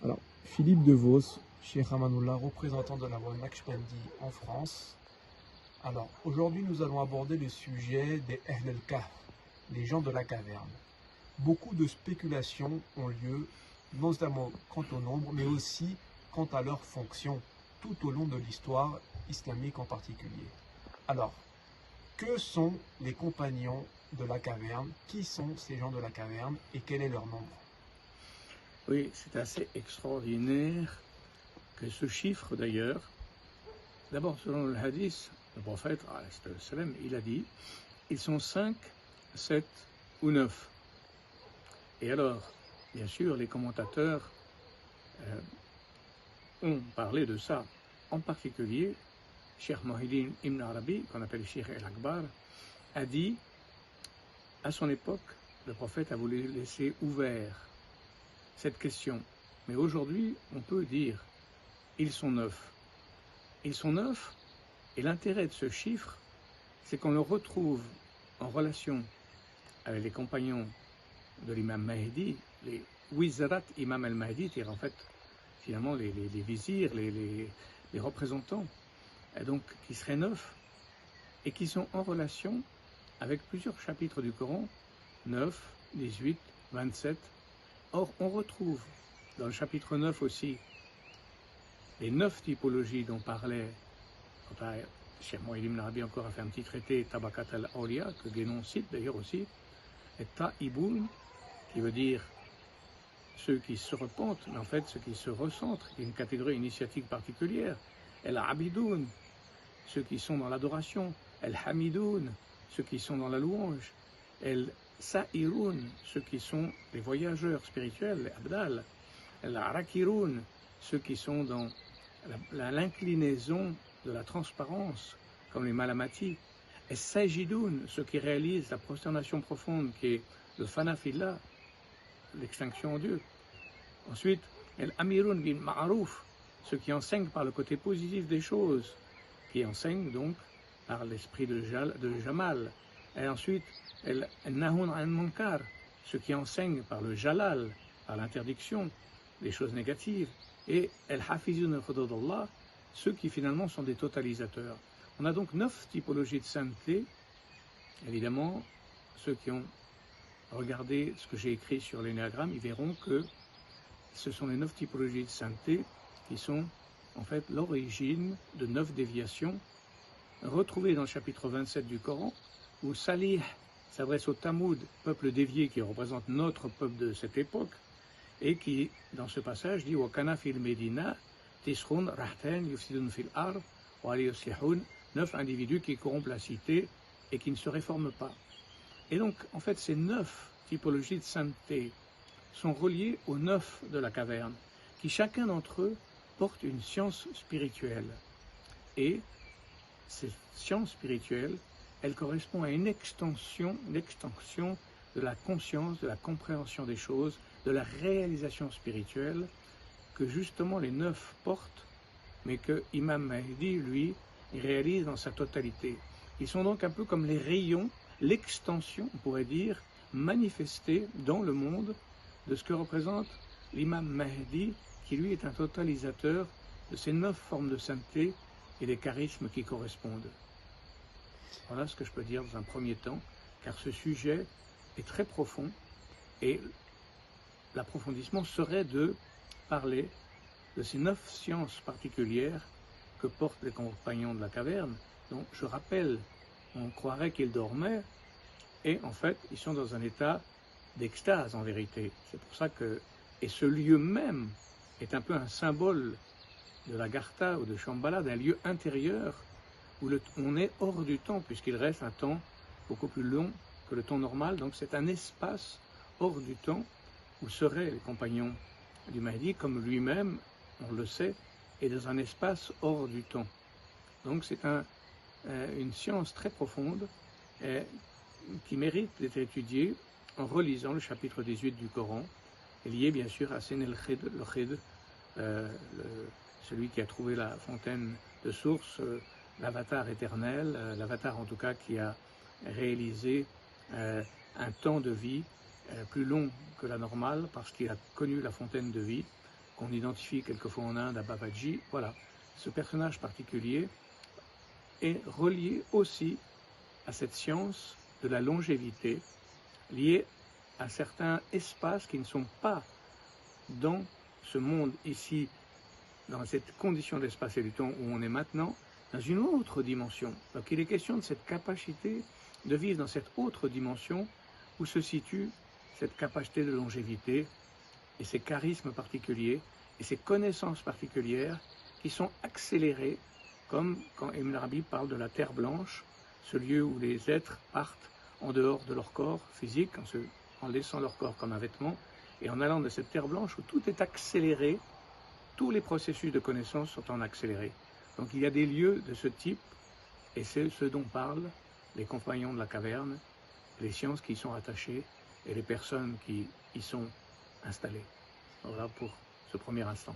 Alors, Philippe De Vos, Cheikh Amanullah, représentant de la voie Naqshbandi en France. Alors, aujourd'hui, nous allons aborder le sujet des Ahl al-Kahf, les gens de la caverne. Beaucoup de spéculations ont lieu, non seulement quant au nombre, mais aussi quant à leur fonction, tout au long de l'histoire islamique en particulier. Alors, que sont les compagnons de la caverne? Qui sont ces gens de la caverne et quel est leur nombre? Oui, c'est assez extraordinaire que ce chiffre d'ailleurs, d'abord selon le hadith, le prophète, il a dit, ils sont 5, 7 ou 9. Et alors, bien sûr, les commentateurs ont parlé de ça. En particulier, Cheikh Muhyiddin Ibn Arabi, qu'on appelle Cheikh El-Akbar, a dit, à son époque, le prophète a voulu laisser ouvert cette question. Mais aujourd'hui, on peut dire, ils sont 9. Ils sont 9, et l'intérêt de ce chiffre, c'est qu'on le retrouve en relation avec les compagnons de l'imam Mahdi, les Wizarat Imam al-Mahdi, c'est-à-dire en fait, finalement, les vizirs, les représentants, et donc qui seraient 9, et qui sont en relation avec plusieurs chapitres du Coran, 9, 18, 27. Or, on retrouve dans le chapitre 9 aussi les 9 typologies dont parlait Cheikh Muhyiddin Ibn Arabi encore a fait un petit traité, Tabakat al-Awliya, que Guénon cite d'ailleurs aussi, et Ta'iboun, qui veut dire ceux qui se repentent, mais en fait ceux qui se recentrent, qui est une catégorie initiatique particulière, El-Abidoun, ceux qui sont dans l'adoration, El-Hamidoun, ceux qui sont dans la louange, El-Sa'iroun, ceux qui sont les voyageurs spirituels, les Abdal, El-Arakiroun, ceux qui sont dans l'inclinaison de la transparence, comme les Malamati, et Sajidoun, ceux qui réalisent la prosternation profonde, qui est le Fanafillah, l'extinction en Dieu. Ensuite, El Amiroun bin Ma'arouf, ceux qui enseignent par le côté positif des choses, qui enseignent donc par l'esprit de Jamal. Et ensuite, El Nahoun al Munkar, ceux qui enseignent par le Jalal, par l'interdiction des choses négatives. Et El Hafizun al-Hududullah, ceux qui finalement sont des totalisateurs. On a donc 9 typologies de sainteté. Évidemment, ceux qui ont regardé ce que j'ai écrit sur l'énéagramme, ils verront que ce sont les 9 typologies de sainteté qui sont en fait l'origine de 9 déviations retrouvées dans le chapitre 27 du Coran, où Salih s'adresse au Tamoud, peuple dévié qui représente notre peuple de cette époque, et qui, dans ce passage, dit « Wakana fil Medina, tisrun rahtan yufsidun fil ar, wa yuslihun » 9 individus qui corrompent la cité et qui ne se réforment pas. Et donc, en fait, ces 9 typologies de sainteté sont reliées aux 9 de la caverne, qui chacun d'entre eux porte une science spirituelle. Et cette science spirituelle, elle correspond à une extension de la conscience, de la compréhension des choses, de la réalisation spirituelle que justement les 9 portent, mais que Imam Mahdi, lui, réalise dans sa totalité. Ils sont donc un peu comme les rayons, l'extension, on pourrait dire, manifestée dans le monde de ce que représente l'Imam Mahdi, qui lui est un totalisateur de ces 9 formes de sainteté et des charismes qui correspondent. Voilà ce que je peux dire dans un premier temps, car ce sujet est très profond et l'approfondissement serait de parler de ces 9 sciences particulières que portent les compagnons de la caverne. Donc je rappelle, on croirait qu'ils dormaient et en fait ils sont dans un état d'extase en vérité. C'est pour ça que, et ce lieu même est un peu un symbole de la Gartha ou de Shambhala, d'un lieu intérieur où on est hors du temps puisqu'il reste un temps beaucoup plus long que le temps normal. Donc c'est un espace hors du temps où seraient les compagnons du Mahdi, comme lui-même, on le sait, est dans un espace hors du temps. Donc c'est une science très profonde qui mérite d'être étudiée en relisant le chapitre 18 du Coran, et lié bien sûr à Sen el-Khid, le Khid, celui qui a trouvé la fontaine de source, l'avatar éternel, l'avatar en tout cas qui a réalisé un temps de vie plus long que la normale parce qu'il a connu la fontaine de vie qu'on identifie quelquefois en Inde à Babaji. Voilà, ce personnage particulier est relié aussi à cette science de la longévité, liée à certains espaces qui ne sont pas dans ce monde ici, dans cette condition d'espace et du temps où on est maintenant, dans une autre dimension. Donc il est question de cette capacité de vivre dans cette autre dimension où se situe cette capacité de longévité et ces charismes particuliers et ces connaissances particulières qui sont accélérées, comme quand Ibn Arabi parle de la terre blanche, ce lieu où les êtres partent en dehors de leur corps physique, en laissant leur corps comme un vêtement, et en allant de cette terre blanche où tout est accéléré, tous les processus de connaissance sont en accéléré. Donc il y a des lieux de ce type, et c'est ce dont parlent les compagnons de la caverne, les sciences qui y sont attachées, et les personnes qui y sont installées. Voilà pour ce premier instant.